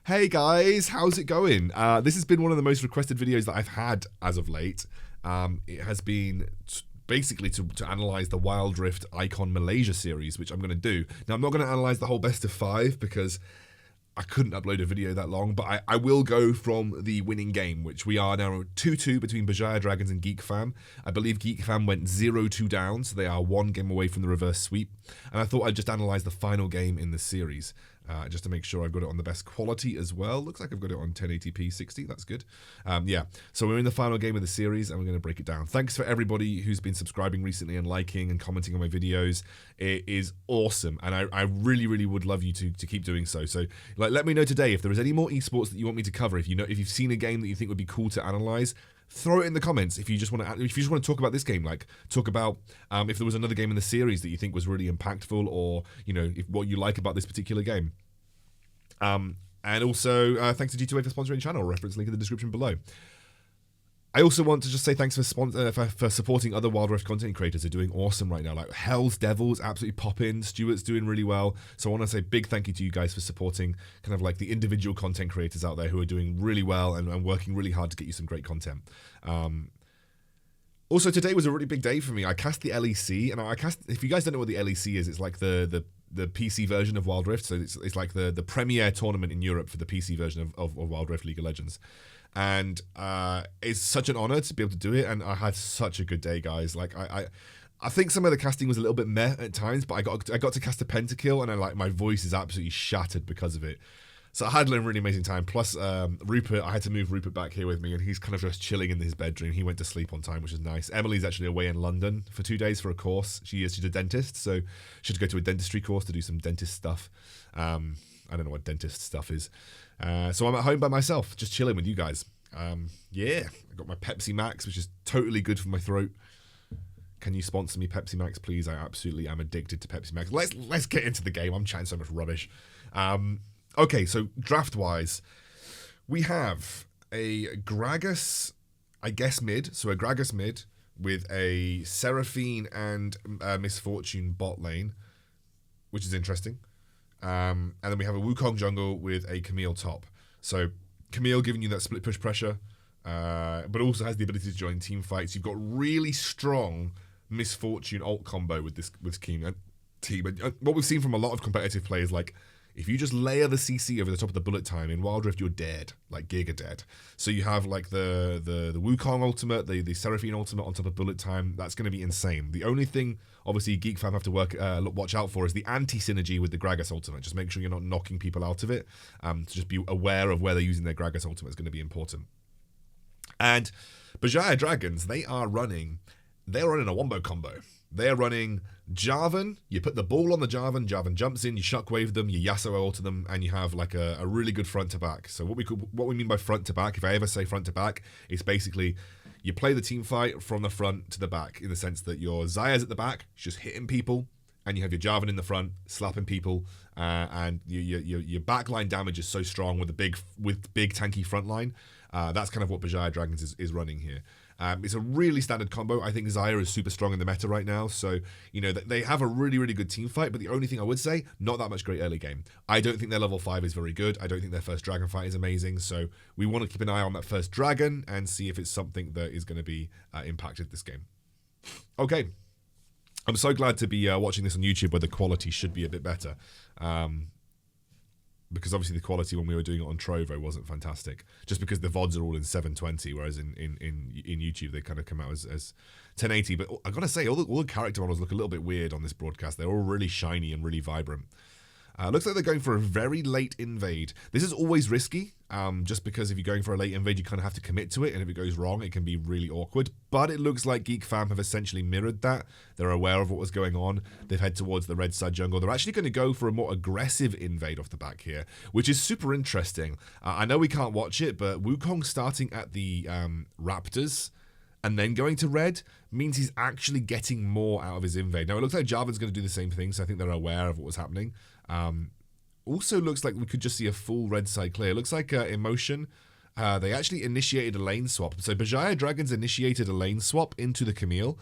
Hey guys, how's it going? This has been one of the most requested videos that I've had as of late. It has been basically to analyze the Wild Rift Icon Malaysia series, which I'm going to do. Now, I'm not going to analyze the whole best of 5 because I couldn't upload a video that long, but I will go from the winning game, which we are now 2-2 between Bajaya Dragons and GEEK Fam. I believe GEEK Fam went 0-2 down, so they are 1 game away from the reverse sweep. And I thought I'd just analyze the final game in the series, just to make sure I've got it on the best quality as well. Looks like I've got it on 1080p 60, that's good. Yeah, so we're in the final game of the series, and we're going to break it down. Thanks for everybody who's been subscribing recently and liking and commenting on my videos. It is awesome, and I really, really would love you to keep doing so. So, let me know today if there is any more esports that you want me to cover. If you've seen a game that you think would be cool to analyze, throw it in the comments. If you just want to talk about this game, like talk about if there was another game in the series that you think was really impactful, or what you like about this particular game. And also thanks to G2A for sponsoring the channel. Reference link in the description below. I also want to just say thanks for supporting other Wild Rift content creators. They're doing awesome right now. Like Hell's Devils, absolutely popping. Stuart's doing really well. So I want to say big thank you to you guys for supporting kind of like the individual content creators out there who are doing really well and working really hard to get you some great content. Also, today was a really big day for me. I cast the LEC, and if you guys don't know what the LEC is, it's like the PC version of Wild Rift. So it's like the premier tournament in Europe for the PC version of Wild Rift League of Legends. And it's such an honor to be able to do it, and I had such a good day, guys. Like I think some of the casting was a little bit meh at times, but I got to cast a pentakill, and my voice is absolutely shattered because of it. So I had a really amazing time. Plus, Rupert, I had to move Rupert back here with me, and he's kind of just chilling in his bedroom. He went to sleep on time, which is nice. Emily's actually away in London for 2 days for a course. She's a dentist, so she had to go to a dentistry course to do some dentist stuff. I don't know what dentist stuff is. So I'm at home by myself, just chilling with you guys. Yeah, I got my Pepsi Max, which is totally good for my throat. Can you sponsor me, Pepsi Max, please? I absolutely am addicted to Pepsi Max. Let's get into the game. I'm chatting so much rubbish. Okay, so draft-wise, we have a Gragas, I guess mid. So a Gragas mid with a Seraphine and Misfortune bot lane, which is interesting. And then we have a Wukong jungle with a Camille top. So Camille giving you that split push pressure, but also has the ability to join team fights. You've got really strong Misfortune ult combo with this team. And what we've seen from a lot of competitive players, like if you just layer the CC over the top of the bullet time in Wild Rift, you're dead, like giga dead. So you have like the Wukong ultimate, the Seraphine ultimate on top of bullet time. That's going to be insane. The only thing, obviously, GEEK Fam have to watch out for is the anti-synergy with the Gragas ultimate. Just make sure you're not knocking people out of it. To just be aware of where they're using their Gragas ultimate is going to be important. And Bajaya Dragons, they are running a wombo combo. They're running Jarvan. You put the ball on the Jarvan jumps in, you shockwave them, you Yasuo ult them, and you have like a really good front to back. So what we mean by front to back, if I ever say front to back, it's basically you play the team fight from the front to the back, in the sense that your Zaya's at the back, just hitting people, and you have your Jarvan in the front, slapping people, and your backline damage is so strong with the big tanky front line. That's kind of what Bajaya Dragons is running here. It's a really standard combo. I think Zaya is super strong in the meta right now. So, they have a really, really good team fight. But the only thing I would say, not that much great early game. I don't think their level 5 is very good. I don't think their first dragon fight is amazing. So we want to keep an eye on that first dragon and see if it's something that is going to be impacted this game. Okay. I'm so glad to be watching this on YouTube where the quality should be a bit better. Because obviously the quality when we were doing it on Trovo wasn't fantastic. Just because the VODs are all in 720, whereas in YouTube they kind of come out as 1080. But I gotta say, all the character models look a little bit weird on this broadcast. They're all really shiny and really vibrant. Looks like they're going for a very late invade. This is always risky, just because if you're going for a late invade, you kind of have to commit to it, and if it goes wrong, it can be really awkward. But it looks like GEEK Fam have essentially mirrored that. They're aware of what was going on. They've head towards the red side jungle. They're actually going to go for a more aggressive invade off the back here, which is super interesting. I know we can't watch it, but Wukong starting at the Raptors and then going to red means he's actually getting more out of his invade. Now, it looks like Jarvan's going to do the same thing, so I think they're aware of what was happening. Also looks like we could just see a full red side clear. Looks like Emotion, they actually initiated a lane swap. So Bajaya Dragons initiated a lane swap into the Camille,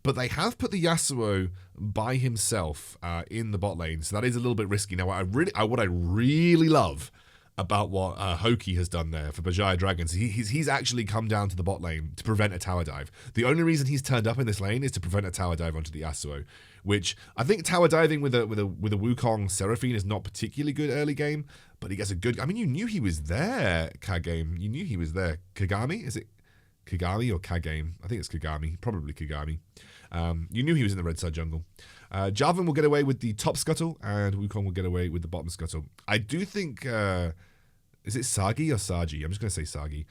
but they have put the Yasuo by himself in the bot lane, so that is a little bit risky. Now, what I really love about what Hoki has done there for Bajaya Dragons. He's actually come down to the bot lane to prevent a tower dive. The only reason he's turned up in this lane is to prevent a tower dive onto the Yasuo, which I think tower diving with a Wukong Seraphine is not particularly good early game, but he gets a good. I mean, you knew he was there, Kagame. You knew he was there. Kagami? Is it Kagami or Kagame? I think it's Kagami. Probably Kagami. You knew he was in the red side jungle. Jarvan will get away with the top scuttle, and Wukong will get away with the bottom scuttle. I do think, is it Sagi or Sagi? I'm just going to say Sagi.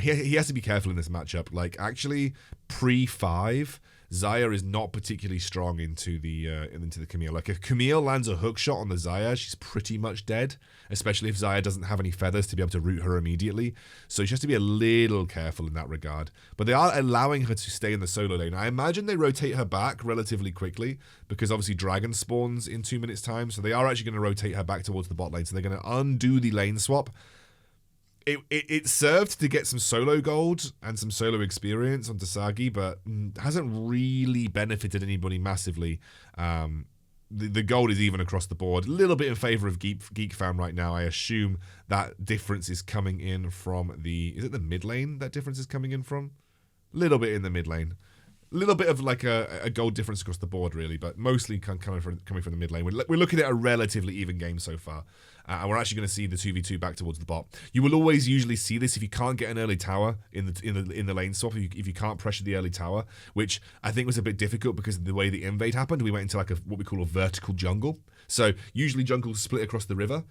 He has to be careful in this matchup. Like, actually, pre-5, Xayah is not particularly strong into the Camille. Like, if Camille lands a hook shot on the Xayah, she's pretty much dead, especially if Xayah doesn't have any feathers to be able to root her immediately. So she has to be a little careful in that regard. But they are allowing her to stay in the solo lane. I imagine they rotate her back relatively quickly because obviously Dragon spawns in 2 minutes' time. So they are actually going to rotate her back towards the bot lane. So they're going to undo the lane swap. It served to get some solo gold and some solo experience onto Sagi, but hasn't really benefited anybody massively. The gold is even across the board. A little bit in favor of Geek Fam right now. I assume that difference is coming in from is it the mid lane that difference is coming in from? A little bit in the mid lane. A little bit of like a gold difference across the board, really, but mostly coming from the mid lane. We're looking at a relatively even game so far, and we're actually going to see the 2v2 back towards the bot. You will always usually see this if you can't get an early tower in the lane swap. If you can't pressure the early tower, which I think was a bit difficult because of the way the invade happened. We went into like what we call a vertical jungle. So usually jungle split across the river.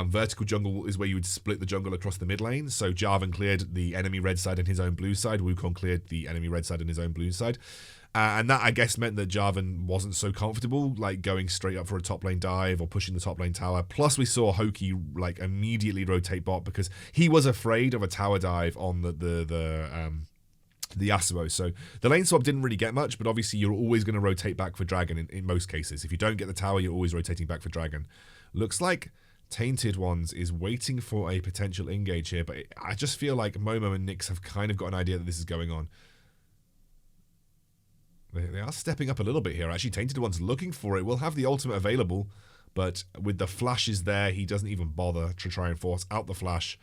Vertical jungle is where you would split the jungle across the mid lane. So Jarvan cleared the enemy red side and his own blue side. Wukong cleared the enemy red side and his own blue side. And that, I guess, meant that Jarvan wasn't so comfortable, like going straight up for a top lane dive or pushing the top lane tower. Plus, we saw Hoki like immediately rotate bot because he was afraid of a tower dive on the Yasuo. So the lane swap didn't really get much, but obviously you're always going to rotate back for Dragon in most cases. If you don't get the tower, you're always rotating back for Dragon. Looks like Tainted Ones is waiting for a potential engage here, but I just feel like Momo and Nyx have kind of got an idea that this is going on. They are stepping up a little bit here. Actually, Tainted One's looking for it. We'll have the ultimate available, but with the flashes there, he doesn't even bother to try and force out the flash.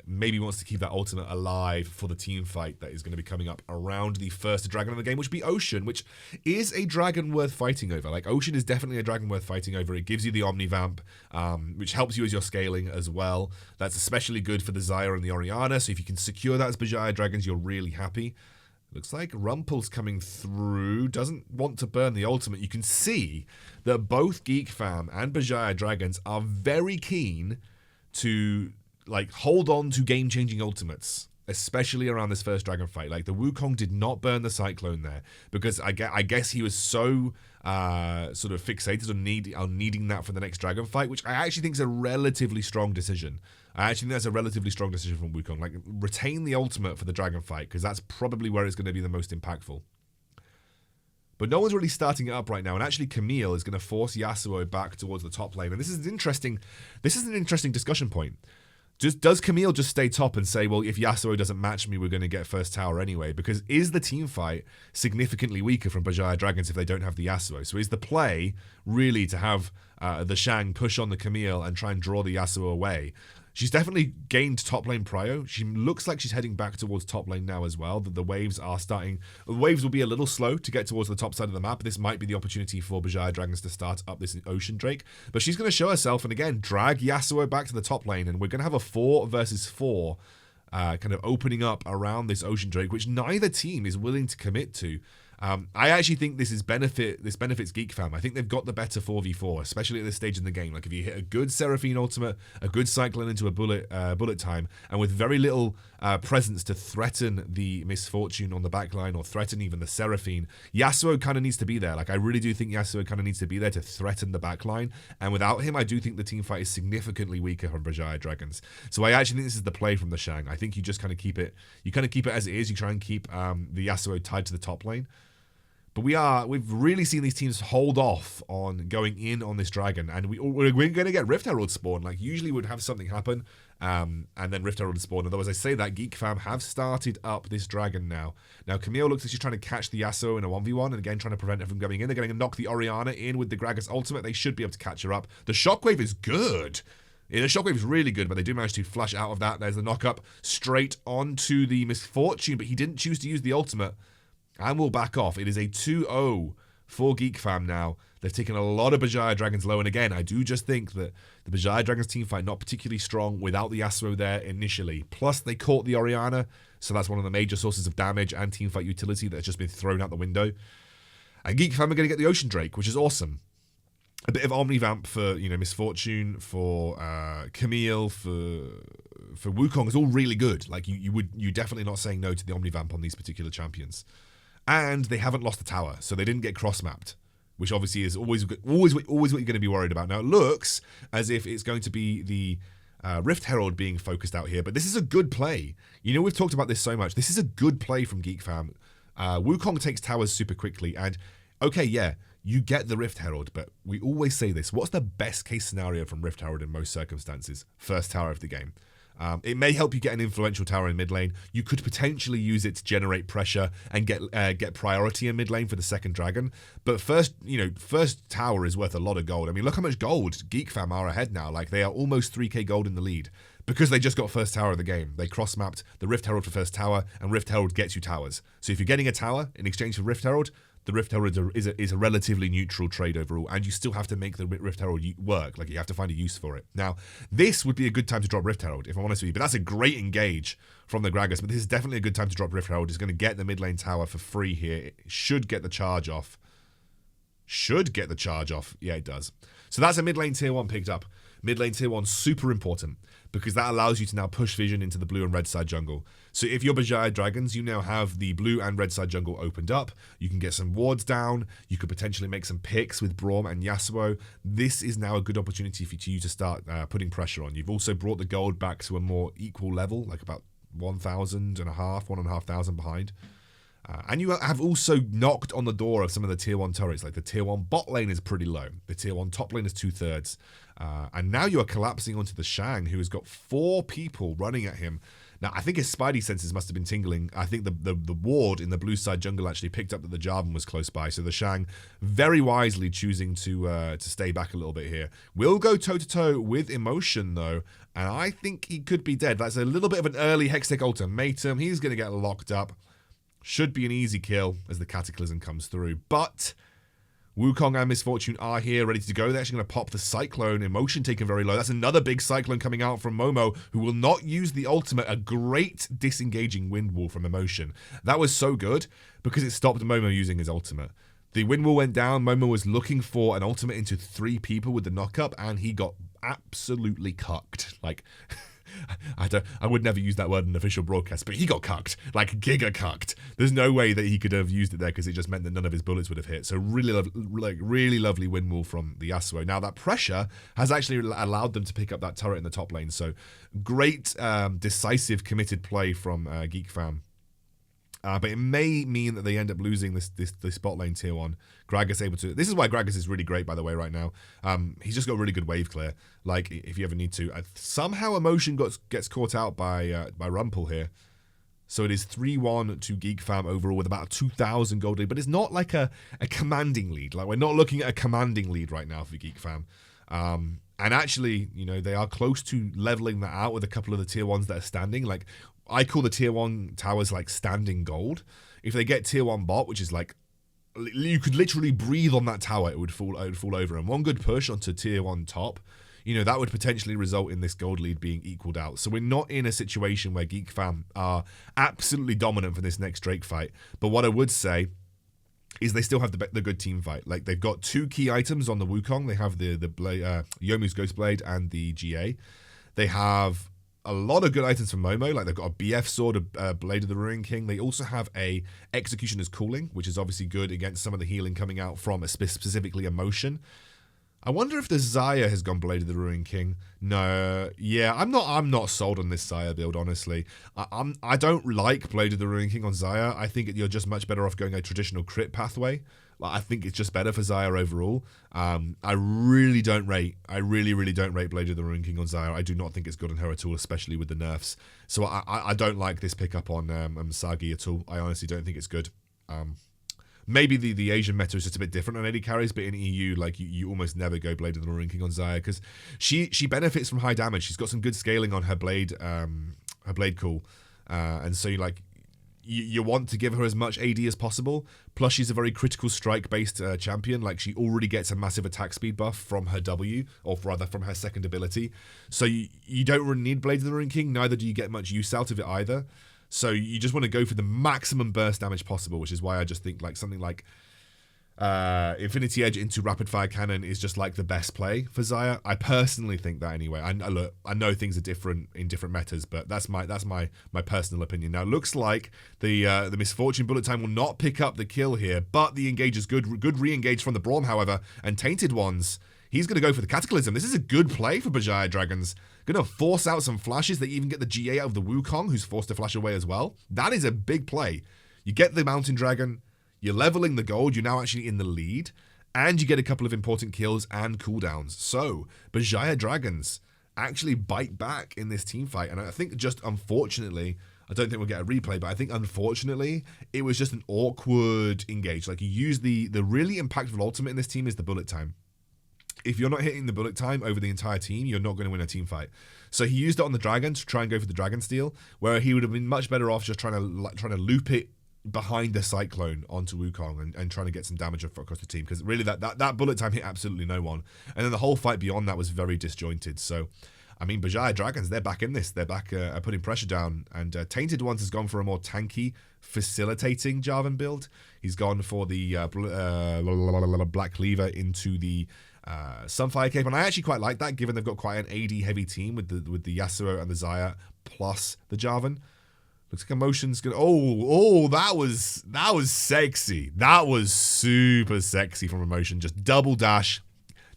Maybe wants to keep that ultimate alive for the team fight that is going to be coming up around the first dragon of the game, which would be Ocean, which is a dragon worth fighting over. Like, Ocean is definitely a dragon worth fighting over. It gives you the Omnivamp, which helps you as you're scaling as well. That's especially good for the Xayah and the Orianna, so if you can secure that as Bajaya Dragons, you're really happy. Looks like Rumpel's coming through, doesn't want to burn the ultimate. You can see that both Geek Fam and Bajaya Dragons are very keen to like hold on to game-changing ultimates, especially around this first dragon fight. Like, the Wukong did not burn the Cyclone there because I guess he was so sort of fixated on needing that for the next dragon fight, which I actually think is a relatively strong decision. I actually think that's a relatively strong decision from Wukong. Like, retain the ultimate for the dragon fight because that's probably where it's going to be the most impactful. But no one's really starting it up right now, and actually Camille is going to force Yasuo back towards the top lane. And this is an interesting discussion point. Does Camille just stay top and say, well, if Yasuo doesn't match me, we're going to get first tower anyway? Because is the team fight significantly weaker from Bajaya Dragons if they don't have the Yasuo? So is the play really to have the Shang push on the Camille and try and draw the Yasuo away? She's definitely gained top lane prio. She looks like she's heading back towards top lane now as well. The waves are starting. The waves will be a little slow to get towards the top side of the map. This might be the opportunity for Bajaya Dragons to start up this Ocean Drake. But she's going to show herself and again drag Yasuo back to the top lane. And we're going to have a 4 versus 4 kind of opening up around this Ocean Drake, which neither team is willing to commit to. I actually think this benefits Geek Fam. I think they've got the better 4v4, especially at this stage in the game. Like, if you hit a good Seraphine ultimate, a good Cyclone into a bullet time, and with very little presence to threaten the Misfortune on the backline or threaten even the Seraphine, Yasuo kind of needs to be there. Like, I really do think Yasuo kind of needs to be there to threaten the backline, and without him, I do think the team fight is significantly weaker from Bajaya Dragons. So I actually think this is the play from the Shang. I think you just kind of keep it as it is. You try and keep the Yasuo tied to the top lane. But we've really seen these teams hold off on going in on this dragon, and we're going to get Rift Herald spawn. Like, usually would have something happen, and then Rift Herald spawn. Although, as I say that, Geek Fam have started up this dragon now. Now, Camille looks like she's trying to catch the Yasuo in a 1v1, and again, trying to prevent her from going in. They're going to knock the Orianna in with the Gragas ultimate. They should be able to catch her up. The Shockwave is good. The Shockwave is really good, but they do manage to flash out of that. There's the knock-up straight onto the Misfortune, but he didn't choose to use the ultimate. And will back off. It is a 2-0 for Geek Fam now. They've taken a lot of Bajaya Dragons low, and again, I do just think that the Bajaya Dragons teamfight not particularly strong without the Yasuo there initially. Plus, they caught the Orianna, so that's one of the major sources of damage and teamfight utility that's just been thrown out the window. And Geek Fam are going to get the Ocean Drake, which is awesome. A bit of Omnivamp for, you know, Misfortune, for Camille, for Wukong is all really good. Like, you're definitely not saying no to the Omnivamp on these particular champions. And they haven't lost the tower, so they didn't get cross-mapped, which obviously is always what you're going to be worried about. Now, it looks as if it's going to be the Rift Herald being focused out here, but this is a good play. You know, we've talked about this so much. This is a good play from Geek Fam. Wukong takes towers super quickly, and okay, yeah, you get the Rift Herald, but we always say this. What's the best case scenario from Rift Herald in most circumstances? First tower of the game. It may help you get an influential tower in mid lane. You could potentially use it to generate pressure and get priority in mid lane for the second dragon. But first tower is worth a lot of gold. I mean, look how much gold Geek Fam are ahead now. Like, they are almost 3k gold in the lead because they just got first tower of the game. They cross-mapped the Rift Herald for first tower, and Rift Herald gets you towers. So if you're getting a tower in exchange for Rift Herald, the Rift Herald is a relatively neutral trade overall, and you still have to make the Rift Herald work. Like, you have to find a use for it. Now, this would be a good time to drop Rift Herald, if I'm honest with you, but that's a great engage from the Gragas, but this is definitely a good time to drop Rift Herald. It's going to get the mid lane tower for free here. It should get the charge off. Yeah, it does. So that's a mid lane tier 1 picked up. Mid lane tier 1, super important, because that allows you to now push vision into the blue and red side jungle. So if you're Bajaya Dragons, you now have the blue and red side jungle opened up. You can get some wards down. You could potentially make some picks with Braum and Yasuo. This is now a good opportunity for you to start putting pressure on. You've also brought the gold back to a more equal level, like about 1,500 behind. And you have also knocked on the door of some of the tier 1 turrets. Like, the tier 1 bot lane is pretty low. The tier 1 top lane is 2/3. And now you are collapsing onto the Shang, who has got 4 people running at him. Now, I think his spidey senses must have been tingling. I think the ward in the blue side jungle actually picked up that the Jarvan was close by. So the Shang very wisely choosing to stay back a little bit here. Will go toe-to-toe with Emotion, though. And I think he could be dead. That's a little bit of an early Hextech ultimatum. He's going to get locked up. Should be an easy kill as the Cataclysm comes through. But Wukong and Misfortune are here, ready to go. They're actually going to pop the Cyclone. Emotion taken very low. That's another big Cyclone coming out from Momo, who will not use the ultimate. A great disengaging Wind Wall from Emotion. That was so good because it stopped Momo using his ultimate. The Wind Wall went down. Momo was looking for an ultimate into 3 people with the knock-up, and he got absolutely cucked. Like, I would never use that word in an official broadcast, but he got cucked, like giga cucked. There's no way that he could have used it there because it just meant that none of his bullets would have hit. So really lovely Wind Wall from the Yasuo. Now, that pressure has actually allowed them to pick up that turret in the top lane. So great, decisive, committed play from Geek Fam. But it may mean that they end up losing this bot lane tier 1. Gragas able to... This is why Gragas is really great, by the way, right now. He's just got really good wave clear. Like, if you ever need to. Somehow Emotion gets caught out by Rumpel here. So it is 3-1 to Geek Fam overall with about a 2,000 gold lead. But it's not like a commanding lead. Like, we're not looking at a commanding lead right now for Geek Fam. And actually, you know, they are close to leveling that out with a couple of the tier 1s that are standing. Like, I call the tier 1 towers like standing gold. If they get tier 1 bot, which is like, you could literally breathe on that tower, it would fall over. And one good push onto tier 1 top, you know, that would potentially result in this gold lead being equaled out. So we're not in a situation where Geek Fam are absolutely dominant for this next Drake fight. But what I would say is they still have the good team fight. Like, they've got 2 key items on the Wukong. They have the Yomu's Ghost Blade and the GA. They have a lot of good items from Momo. Like, they've got a BF sword, a Blade of the Ruin King. They also have a Executioner's Cooling, which is obviously good against some of the healing coming out from specifically Emotion. I wonder if the Xayah has gone Blade of the Ruin King. No, yeah, I'm not sold on this Xayah build, honestly. I don't like Blade of the Ruin King on Xayah. I think you're just much better off going a traditional crit pathway. Like, I think it's just better for Xayah overall. I really don't rate Blade of the Ruin King on Xayah. I do not think it's good on her at all, especially with the nerfs. So I don't like this pickup on Sagi at all. I honestly don't think it's good. Maybe the Asian meta is just a bit different on AD carries, but in EU, like you almost never go Blade of the Ranking on Xayah because she benefits from high damage. She's got some good scaling on her blade cool, and so you want to give her as much AD as possible. Plus, she's a very critical strike-based champion. Like, she already gets a massive attack speed buff from her W, or rather from her second ability. So you don't really need Blade of the Ranking. Neither do you get much use out of it either. So you just want to go for the maximum burst damage possible, which is why I just think like something like Infinity Edge into Rapid Fire Cannon is just like the best play for Xayah. I personally think that anyway. I know things are different in different metas, but that's my personal opinion. Now, it looks like the Misfortune Bullet Time will not pick up the kill here, but the engage is good re-engage from the Braum, however, and Tainted Ones. He's going to go for the Cataclysm. This is a good play for BJD Dragons. Going to force out some flashes. They even get the GA out of the Wukong, who's forced to flash away as well. That is a big play. You get the Mountain Dragon. You're leveling the gold. You're now actually in the lead. And you get a couple of important kills and cooldowns. So, BJD Dragons actually bite back in this team fight. And I think just unfortunately, I don't think we'll get a replay, but I think unfortunately, it was just an awkward engage. Like, you use the really impactful ultimate in this team is the bullet time. If you're not hitting the bullet time over the entire team, you're not going to win a team fight. So he used it on the dragon to try and go for the dragon steal, where he would have been much better off just trying to loop it behind the Cyclone onto Wukong and trying to get some damage across the team, because really that bullet time hit absolutely no one. And then the whole fight beyond that was very disjointed. So, I mean, BJD Dragons, they're back in this. They're back putting pressure down. And Tainted Ones has gone for a more tanky, facilitating Jarvan build. He's gone for the Black Cleaver into the Sunfire Cape, and I actually quite like that, given they've got quite an AD heavy team with the Yasuo and the Xayah plus the Jarvan. Looks like Emotion's gonna. Oh, that was sexy. That was super sexy from Emotion. Just double dash.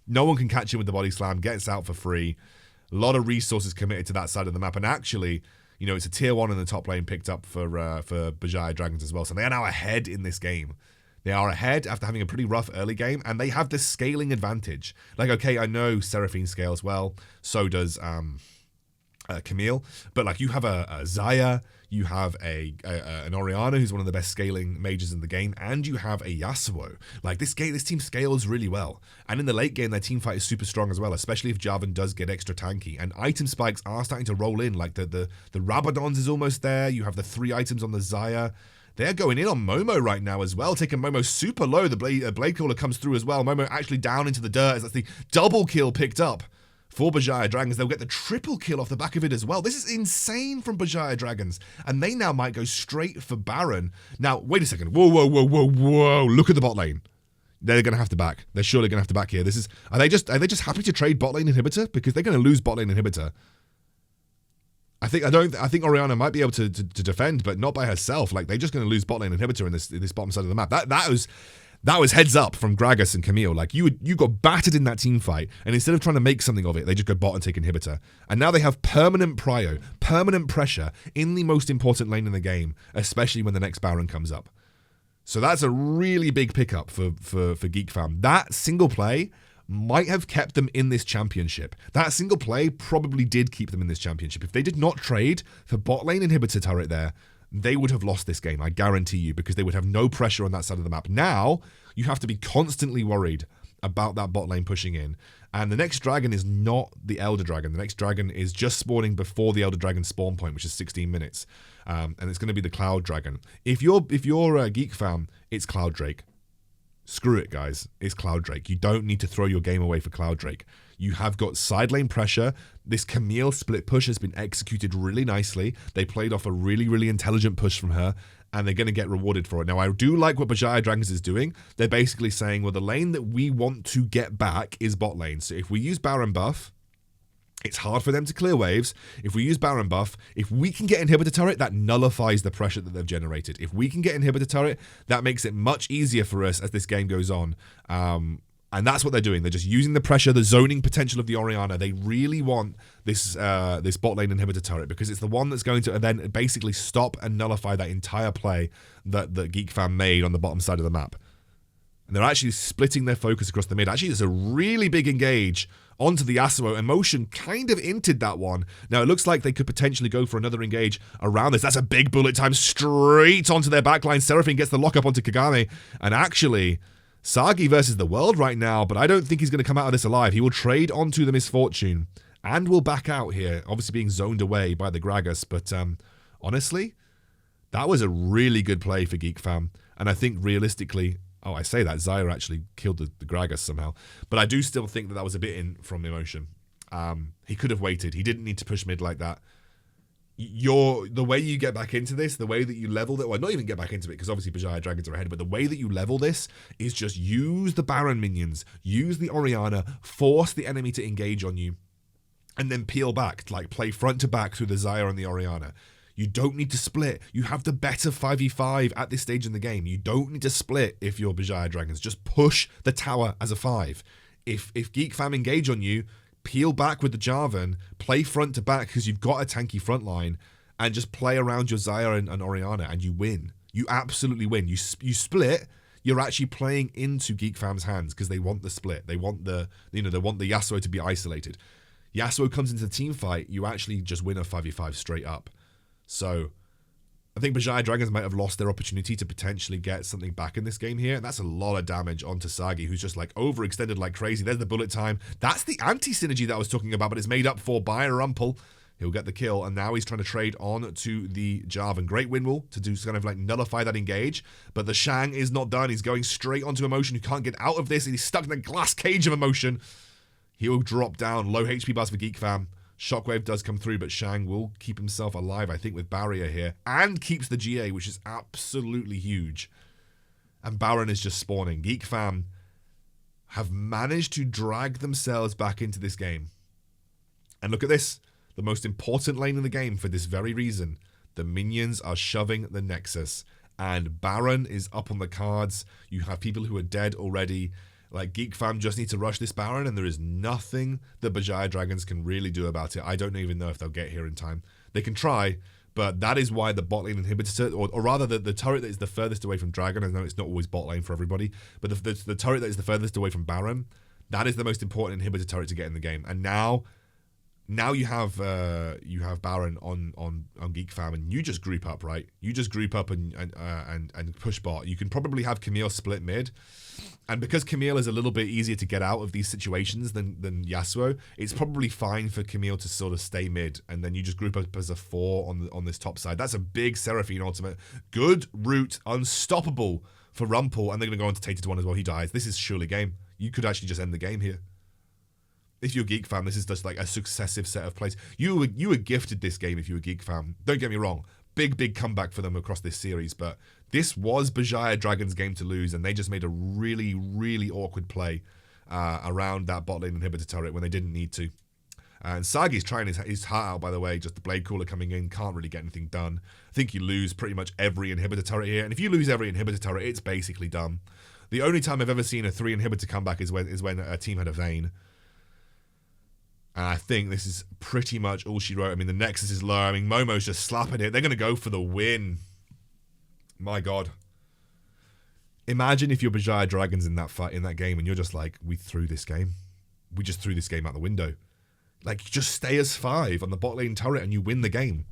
No one can catch him with the body slam. Gets out for free. A lot of resources committed to that side of the map, and actually, you know, it's a tier 1 in the top lane picked up for BJD Dragons as well. So they are now ahead in this game. They are ahead after having a pretty rough early game, and they have this scaling advantage. Like, okay, I know Seraphine scales well, so does Camille, but like, you have a Xayah, you have an Orianna, who's one of the best scaling mages in the game, and you have a Yasuo. Like, this team scales really well, and in the late game, their team fight is super strong as well, especially if Jarvan does get extra tanky, and item spikes are starting to roll in. Like, the Rabadons is almost there. You have the 3 items on the Xayah. They're going in on Momo right now as well, taking Momo super low. The Blade Caller comes through as well. Momo actually down into the dirt, as that's the double kill picked up for BJD Dragons. They'll get the triple kill off the back of it as well. This is insane from BJD Dragons, and they now might go straight for Baron. Now, wait a second. Whoa. Look at the bot lane. They're going to have to back. They're surely going to have to back here. Are they just happy to trade bot lane inhibitor? Because they're going to lose bot lane inhibitor. I think Orianna might be able to defend, but not by herself. Like, they're just going to lose bot lane inhibitor in this bottom side of the map. That was heads up from Gragas and Camille. Like, you got battered in that team fight, and instead of trying to make something of it, they just go bot and take inhibitor. And now they have permanent prio, permanent pressure in the most important lane in the game, especially when the next Baron comes up. So that's a really big pickup for Geek Fam. That single play might have kept them in this championship. That single play probably did keep them in this championship. If they did not trade for bot lane inhibitor turret there, they would have lost this game, I guarantee you, because they would have no pressure on that side of the map. Now, you have to be constantly worried about that bot lane pushing in. And the next dragon is not the Elder Dragon. The next dragon is just spawning before the Elder Dragon spawn point, which is 16 minutes. And it's going to be the Cloud Dragon. If you're a Geek Fam, it's Cloud Drake. Screw it, guys. It's Cloud Drake. You don't need to throw your game away for Cloud Drake. You have got side lane pressure. This Camille split push has been executed really nicely. They played off a really, really intelligent push from her, and they're going to get rewarded for it. Now, I do like what BJD Dragons is doing. They're basically saying, well, the lane that we want to get back is bot lane. So if we use Baron buff, it's hard for them to clear waves. If we use Baron buff, if we can get inhibitor turret, that nullifies the pressure that they've generated. If we can get inhibitor turret, that makes it much easier for us as this game goes on. And that's what they're doing. They're just using the pressure, the zoning potential of the Orianna. They really want this bot lane inhibitor turret, because it's the one that's going to then basically stop and nullify that entire play that Geek Fam made on the bottom side of the map. And they're actually splitting their focus across the mid. Actually, there's a really big engage onto the Yasuo. Emotion kind of inted that one. Now, it looks like they could potentially go for another engage around this. That's a big bullet time straight onto their backline. Seraphine gets the lockup onto Kagame. And actually, Sagi versus the world right now, but I don't think he's going to come out of this alive. He will trade onto the Misfortune and will back out here, obviously being zoned away by the Gragas. But honestly, that was a really good play for GEEK fam. And I think realistically, oh, I say that, Zyra actually killed the Gragas somehow. But I do still think that was a bit in from Emotion. He could have waited. He didn't need to push mid like that. The way you get back into this, the way that you leveled it, well, not even get back into it, because obviously Bajaya Dragons are ahead, but the way that you level this is just use the Baron minions, use the Orianna, force the enemy to engage on you, and then peel back, like play front to back through the Zyra and the Orianna. You don't need to split. You have the better 5v5 at this stage in the game. You don't need to split if you're Bajaya Dragons. Just push the tower as a 5. If GEEK fam engage on you, peel back with the Jarvan, play front to back because you've got a tanky front line, and just play around your Zyra and Orianna, and you win. You absolutely win. You split, you're actually playing into GEEK fam's hands because they want the split. They want the Yasuo to be isolated. Yasuo comes into the team fight, you actually just win a 5v5 straight up. So I think Bajaya Dragons might have lost their opportunity to potentially get something back in this game here. And that's a lot of damage onto Sagi, who's just like overextended like crazy. There's the bullet time. That's the anti-synergy that I was talking about, but it's made up for by Rumpel. He'll get the kill, and now he's trying to trade on to the Jarvan. Great Windwall to do kind of like nullify that engage, but the Shang is not done. He's going straight onto Emotion, who can't get out of this, and he's stuck in the glass cage of Emotion. He'll drop down. Low HP bars for GEEK fam. Shockwave does come through, but Shang will keep himself alive, I think, with Barrier here, and keeps the GA, which is absolutely huge. And Baron is just spawning. GEEK fam have managed to drag themselves back into this game. And look at this. The most important lane in the game for this very reason. The minions are shoving the Nexus, and Baron is up on the cards. You have people who are dead already. Like, GEEK fam just need to rush this Baron, and there is nothing that Bajaya Dragons can really do about it. I don't even know if they'll get here in time. They can try, but that is why the bot lane inhibitor, or rather the turret that is the furthest away from Dragon, I know it's not always bot lane for everybody, but the turret that is the furthest away from Baron, that is the most important inhibitor turret to get in the game. And now you have Baron on GEEK fam, and you just group up, right? You just group up and push bot. You can probably have Camille split mid, and because Camille is a little bit easier to get out of these situations than Yasuo, it's probably fine for Camille to sort of stay mid, and then you just group up as a 4 on this top side. That's a big Seraphine ultimate. Good route, unstoppable for Rumpel, and they're going to go on to Tated 1 as well. He dies. This is surely game. You could actually just end the game here. If you're GEEK fam, this is just like a successive set of plays. You were gifted this game if you were GEEK fam. Don't get me wrong. Big comeback for them across this series, but this was Bajaya Dragons' game to lose, and they just made a really, really awkward play around that bot lane inhibitor turret when they didn't need to. And Sagi's trying his heart out, by the way. Just the Blade Cooler coming in, can't really get anything done. I think you lose pretty much every inhibitor turret here, and if you lose every inhibitor turret, it's basically done. The only time I've ever seen a 3 inhibitor comeback is when a team had a Vayne. And I think this is pretty much all she wrote. I mean, the Nexus is low. I mean, Momo's just slapping it. They're going to go for the win. My God. Imagine if you're Bajaya Dragons in that fight, in that game, and you're just like, we threw this game. We just threw this game out the window. Like, just stay as 5 on the bot lane turret and you win the game.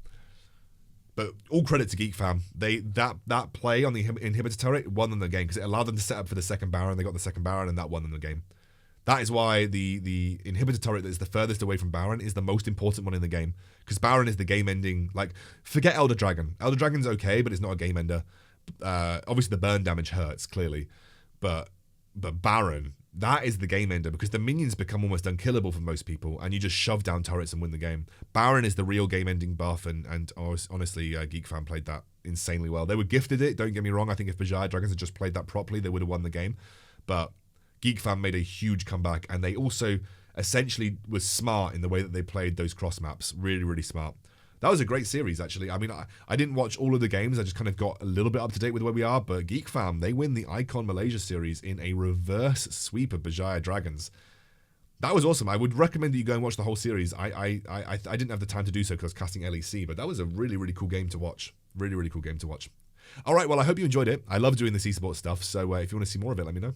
But all credit to GEEK fam. That play on the inhibitor turret won them the game because it allowed them to set up for the second Baron. They got the second Baron, and that won them the game. That is why the inhibitor turret that is the furthest away from Baron is the most important one in the game. Because Baron is the game-ending... Like, forget Elder Dragon. Elder Dragon's okay, but it's not a game-ender. Obviously, the burn damage hurts, clearly. But Baron, that is the game-ender, because the minions become almost unkillable for most people, and you just shove down turrets and win the game. Baron is the real game-ending buff, and honestly, GEEK fam played that insanely well. They were gifted it, don't get me wrong. I think if Bajaya Dragons had just played that properly, they would have won the game. But... GEEK fam made a huge comeback, and they also essentially was smart in the way that they played those cross maps. Really, really smart. That was a great series, actually. I mean, I didn't watch all of the games. I just kind of got a little bit up to date with where we are. But GEEK fam, they win the Icon Malaysia series in a reverse sweep of Bajaya Dragons. That was awesome. I would recommend that you go and watch the whole series. I didn't have the time to do so because I was casting LEC, but that was a really, really cool game to watch. Really, really cool game to watch. All right, well, I hope you enjoyed it. I love doing this esports stuff, so if you want to see more of it, let me know.